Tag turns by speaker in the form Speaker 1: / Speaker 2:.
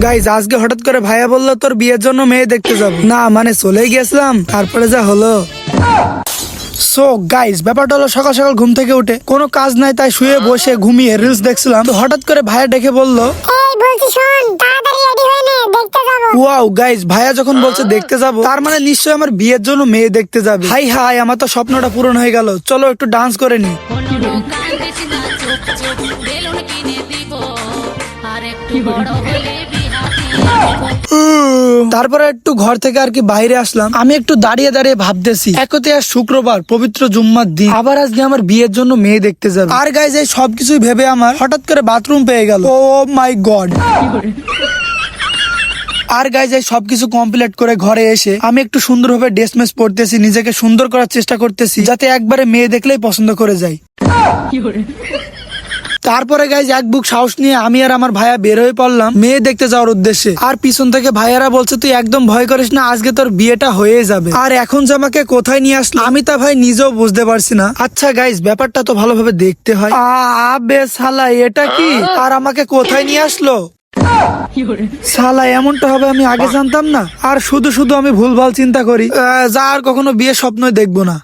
Speaker 1: Guys আজকে হঠাৎ করে ভাইয়া বললো তোর বিয়ের জন্য মেয়ে দেখতে যাব। না মানে চলেই গেছিলাম, তারপরে যা হলো। সো গাইজ ব্যাপারটা হলো, সকাল সকাল ঘুম থেকে উঠে কোনো কাজ নাই, তাই শুয়ে বসে ঘুমিয়ে রিলস দেখছিলাম। তো হঠাৎ করে ভাইয়া ডেকে বললো,
Speaker 2: এই বলছি শোন, তাড়াতাড়ি রেডি হয়ে নে, দেখতে যাব।
Speaker 1: ওয়াও গাইজ, ভাইয়া যখন বলছে দেখতে যাব, তার মানে নিশ্চয়ই আমার বিয়ের জন্য মেয়ে দেখতে যাবে। হাই হাই, আমার তো স্বপ্নটা পূরণ হয়ে গেল। চলো একটু ডান্স করে নি। তারপরে একটু ঘর থেকে আর কি বাইরে আসলাম। আমি একটু দাঁড়িয়ে দাঁড়িয়ে ভাবতেছি, একতে আজ শুক্রবার, পবিত্র জুম্মার দিন, আবার আজকে আমার বিয়ের জন্য মেয়ে দেখতে যাবে। আর গাইজ এই সবকিছুই ভেবে আমার হঠাৎ করে বাথরুম পেয়ে গেল। ও মাই গড। আর গাইজ এই সবকিছু কমপ্লিট করে ঘরে এসে আমি একটু সুন্দরভাবে ড্রেস মেস পরতেছি, নিজেকে সুন্দর করার চেষ্টা করতেছি, যাতে একবারে মেয়ে দেখলেই পছন্দ করে যায়। তারপরে গাইজ এক বুক সাহস নিয়ে আমি আর আমার ভাইয়া বের হয়ে পড়লাম মেয়ে দেখতে যাওয়ার উদ্দেশ্যে। আর পিছন থেকে ভাইয়ারা বলছে, তুই একদম ভয় করিস না, আজকে তোর বিয়েটা হয়ে যাবে। আর এখন যে আমাকে কোথায় নিয়ে আসলো আমি তা ভাই নিজেও বুঝতে পারছি না। আচ্ছা গাইজ, ব্যাপারটা তো ভালোভাবে দেখতে হয়। আবে শালা, এটা কি? আর আমাকে কোথায় নিয়ে আসলো? শালা, এমনটা হবে আমি আগে জানতাম না। আর শুধু শুধু আমি ভুলভাল চিন্তা করি, যা আর কখনো বিয়ে স্বপ্নই দেখবো না।